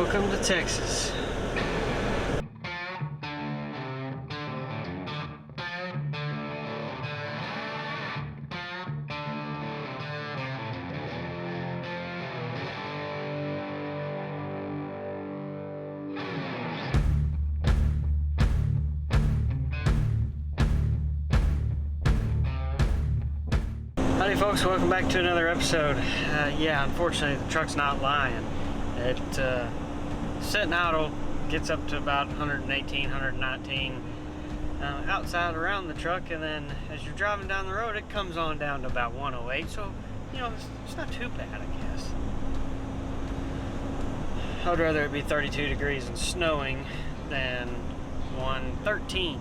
Welcome to Texas. Howdy folks, welcome back to another episode. Yeah, unfortunately the truck's not lying. It sitting idle, gets up to about 118, 119 outside around the truck, and then as you're driving down the road it comes on down to about 108, so you know it's not too bad, I guess. I would rather it be 32 degrees and snowing than 113,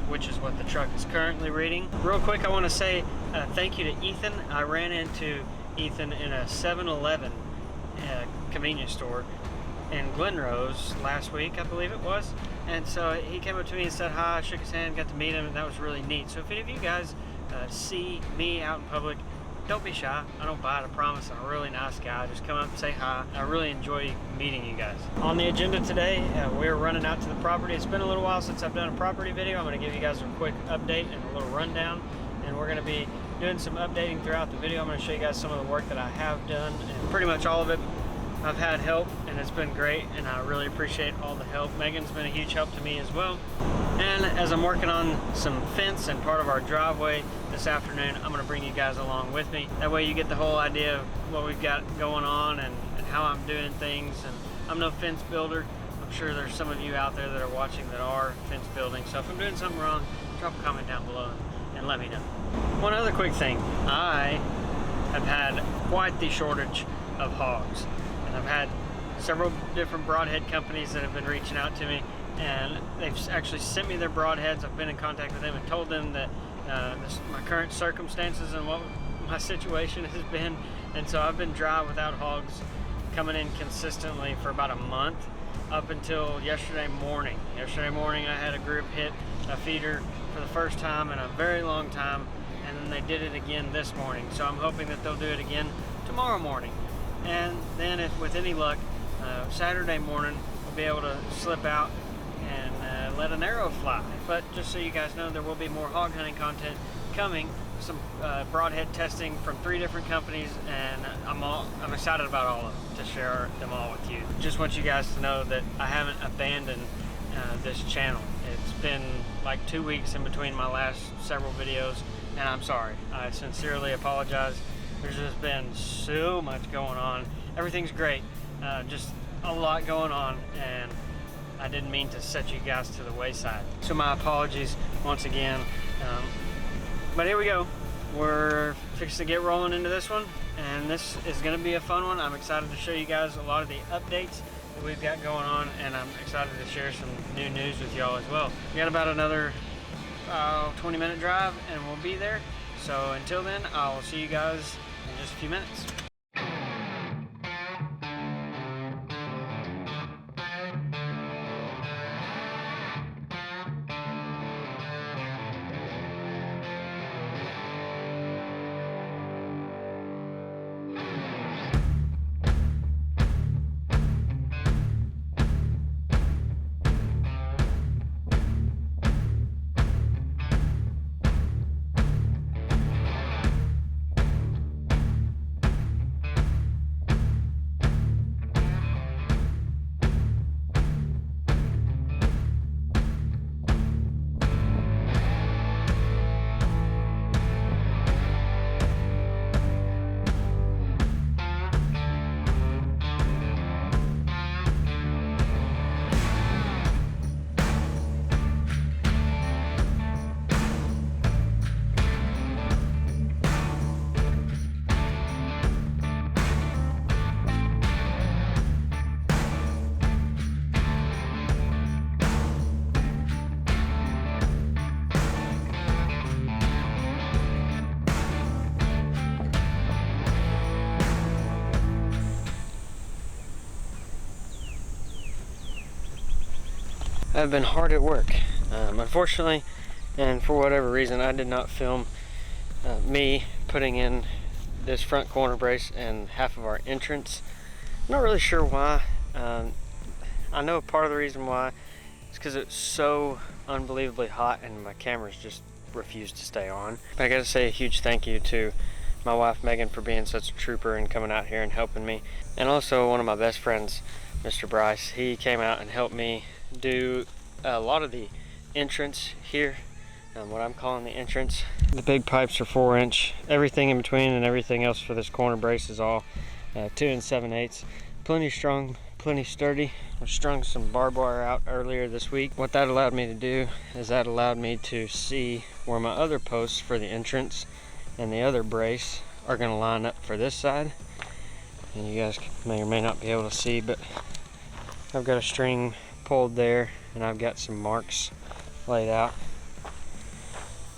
which is what the truck is currently reading. Real quick, I want to say thank you to Ethan. I ran into Ethan in a 7-Eleven convenience store in Glen Rose last week, I believe it was. And so he came up to me and said hi, shook his hand, got to meet him, and that was really neat. So if any of you guys see me out in public, don't be shy. I don't bite, I promise. I'm a really nice guy. Just come up and say hi. I really enjoy meeting you guys. On the agenda today, we're running out to the property. It's been a little while since I've done a property video. I'm going to give you guys a quick update and a little rundown. And we're going to be doing some updating throughout the video. I'm going to show you guys some of the work that I have done. And pretty much all of it, I've had help, and it's been great. And I really appreciate all the help. Megan's been a huge help to me as well. And as I'm working on some fence and part of our driveway this afternoon, I'm going to bring you guys along with me. That way you get the whole idea of what we've got going on and how I'm doing things. And I'm no fence builder. I'm sure there's some of you out there that are watching that are fence building. So if I'm doing something wrong, drop a comment down below and let me know. One other quick thing. I have had quite the shortage of hogs. And I've had several different broadhead companies that have been reaching out to me, and they've actually sent me their broadheads. I've been in contact with them and told them that my current circumstances and what my situation has been. And so I've been dry without hogs coming in consistently for about a month, up until yesterday morning. Yesterday morning I had a group hit a feeder for the first time in a very long time, and then they did it again this morning. So I'm hoping that they'll do it again tomorrow morning. And then if with any luck, Saturday morning we'll be able to slip out and let an arrow fly. But just so you guys know, there will be more hog hunting content coming, some broadhead testing from 3 different companies, and I'm excited about all of them, to share them all with you. Just want you guys to know that I haven't abandoned this channel. It's been like 2 weeks in between my last several videos, and I'm sorry. I sincerely apologize. There's just been so much going on. Everything's great, just a lot going on, and I didn't mean to set you guys to the wayside. So my apologies once again. But here we go. We're fixing to get rolling into this one, and this is going to be a fun one. I'm excited to show you guys a lot of the updates that we've got going on, and I'm excited to share some new news with y'all as well. We got about another 20-minute drive, and we'll be there. So until then, I'll see you guys in just a few minutes. I've been hard at work. Unfortunately, and for whatever reason, I did not film me putting in this front corner brace and half of our entrance. I'm not really sure why. I know part of the reason why is because it's so unbelievably hot and my cameras just refuse to stay on. But I gotta say a huge thank you to my wife Megan for being such a trooper and coming out here and helping me. And also one of my best friends, Mr. Bryce, he came out and helped me do a lot of the entrance here. What I'm calling the entrance. The big pipes are 4-inch. Everything in between and everything else for this corner brace is all 2 7/8. Plenty strong, plenty sturdy. I strung some barbed wire out earlier this week. What that allowed me to do is that allowed me to see where my other posts for the entrance and the other brace are going to line up for this side. And you guys may or may not be able to see, but I've got a string pulled there and I've got some marks laid out.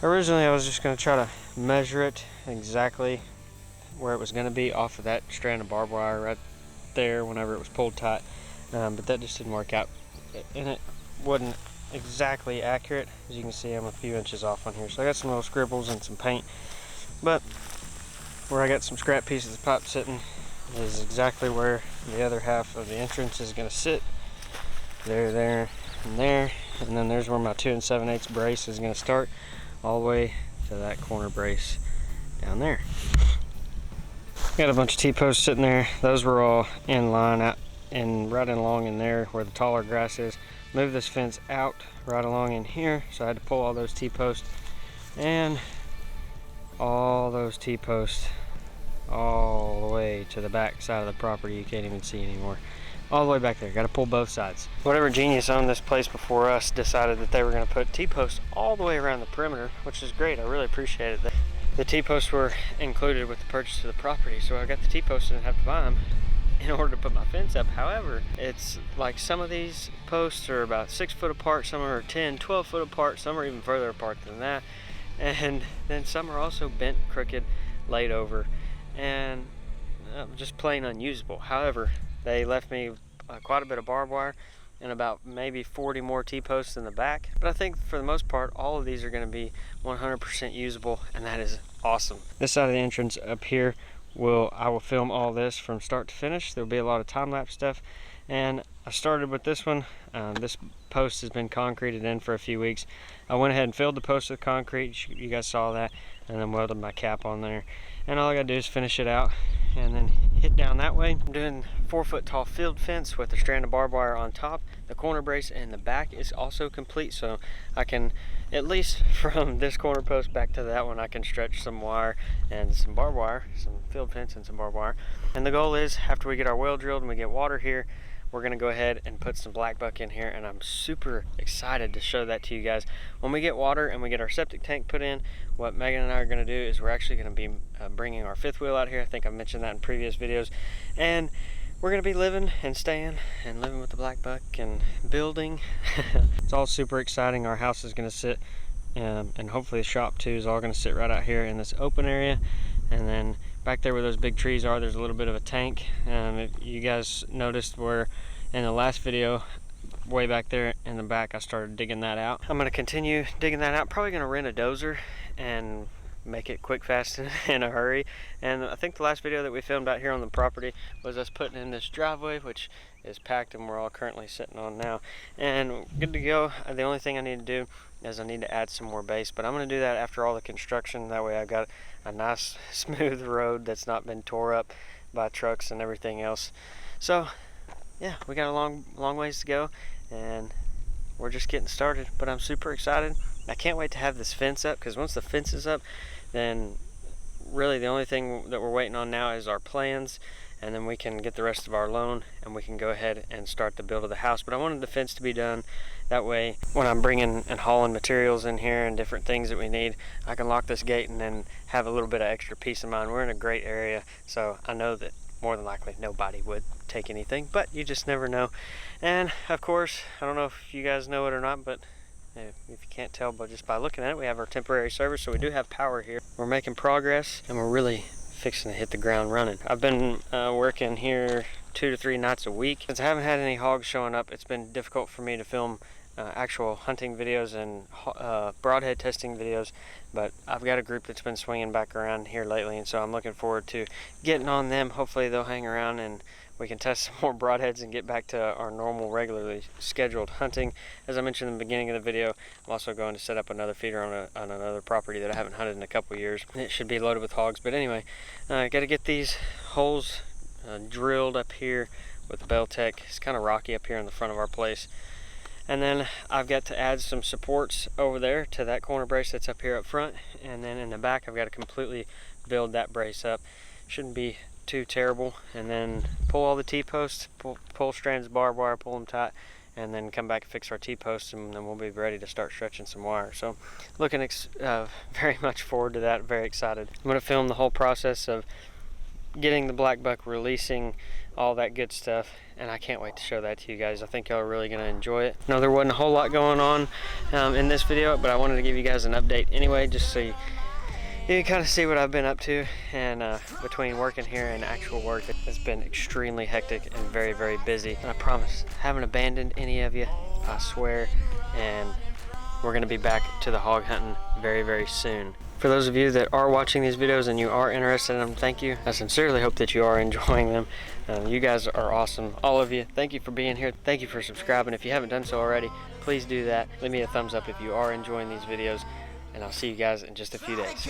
Originally I was just going to try to measure it exactly where it was going to be off of that strand of barbed wire right there whenever it was pulled tight, but that just didn't work out and it wasn't exactly accurate. As you can see, I'm a few inches off on here, so I got some little scribbles and some paint, but where I got some scrap pieces of pipe sitting is exactly where the other half of the entrance is going to sit. There, and there, and then there's where my 2 7/8 brace is going to start, all the way to that corner brace down there. Got a bunch of T-posts sitting there. Those were all in line out and right along in there where the taller grass is. Moved this fence out right along in here, so I had to pull all those T-posts and all those T-posts all the way to the back side of the property. You can't even see anymore. All the way back there. Got to pull both sides. Whatever genius owned this place before us decided that they were going to put T-posts all the way around the perimeter, which is great. I really appreciate it. The T-posts were included with the purchase of the property, so I got the T-posts and didn't have to buy them in order to put my fence up. However, it's like some of these posts are about 6 foot apart, some are 10, 12 foot apart, some are even further apart than that, and then some are also bent, crooked, laid over, and just plain unusable. However, they left me quite a bit of barbed wire and about maybe 40 more T-posts in the back. But I think for the most part, all of these are going to be 100% usable, and that is awesome. This side of the entrance up here, I will film all this from start to finish. There'll be a lot of time-lapse stuff. And I started with this one. This post has been concreted in for a few weeks. I went ahead and filled the post with concrete. You guys saw that. And then welded my cap on there. And all I gotta do is finish it out and then hit down that way. I'm doing 4 foot tall field fence with a strand of barbed wire on top. The corner brace in the back is also complete, so I can, at least from this corner post back to that one, I can stretch some wire and some barbed wire, some field fence and some barbed wire. And the goal is, after we get our well drilled and we get water here, we're gonna go ahead and put some black buck in here, and I'm super excited to show that to you guys. When we get water and we get our septic tank put in, what Megan and I are gonna do is we're actually gonna be bringing our fifth wheel out here. I think I've mentioned that in previous videos. And we're gonna be living and staying and living with the black buck and building. It's all super exciting. Our house is gonna sit, and hopefully the shop too is all gonna sit right out here in this open area. And then back there where those big trees are, there's a little bit of a tank. If you guys noticed where in the last video, way back there in the back, I started digging that out. I'm gonna continue digging that out. Probably gonna rent a dozer and make it quick, fast, and in a hurry. And I think the last video that we filmed out here on the property was us putting in this driveway, which is packed and we're all currently sitting on now. And good to go. The only thing I need to do is I need to add some more base, but I'm going to do that after all the construction. That way I've got a nice smooth road that's not been tore up by trucks and everything else. So yeah, we got a long ways to go, and we're just getting started, but I'm super excited. I can't wait to have this fence up, because once the fence is up, then really the only thing that we're waiting on now is our plans, and then we can get the rest of our loan and we can go ahead and start the build of the house. But I wanted the fence to be done. That way when I'm bringing and hauling materials in here and different things that we need, I can lock this gate and then have a little bit of extra peace of mind. We're in a great area, so I know that more than likely nobody would take anything, but you just never know. And of course, I don't know if you guys know it or not, but if you can't tell, but just by looking at it, we have our temporary service, so we do have power here. We're making progress, and we're really fixing to hit the ground running. I've been working here 2 to 3 nights a week. Since I haven't had any hogs showing up, it's been difficult for me to film actual hunting videos and broadhead testing videos, but I've got a group that's been swinging back around here lately, and so I'm looking forward to getting on them. Hopefully they'll hang around and we can test some more broadheads and get back to our normal, regularly scheduled hunting. As I mentioned in the beginning of the video, I'm also going to set up another feeder on another property that I haven't hunted in a couple years. It should be loaded with hogs. But anyway, I got to get these holes drilled up here with the Beltec. It's kind of rocky up here in the front of our place. And then I've got to add some supports over there to that corner brace that's up here up front. And then in the back, I've got to completely build that brace up. Shouldn't be too terrible. And then pull all the T-posts, pull strands of barbed wire, pull them tight, and then come back and fix our T-posts, and then we'll be ready to start stretching some wire. So looking very much forward to that, very excited. I'm going to film the whole process of getting the black buck, releasing all that good stuff, and I can't wait to show that to you guys. I think y'all are really going to enjoy it. No, there wasn't a whole lot going on in this video, but I wanted to give you guys an update anyway, just so you can kind of see what I've been up to. And between working here and actual work, it's been extremely hectic and very, very busy. And I promise, I haven't abandoned any of you, I swear, and we're going to be back to the hog hunting very, very soon. For those of you that are watching these videos and you are interested in them, thank you. I sincerely hope that you are enjoying them. You guys are awesome, all of you. Thank you for being here. Thank you for subscribing. If you haven't done so already, please do that. Leave me a thumbs up if you are enjoying these videos, and I'll see you guys in just a few days.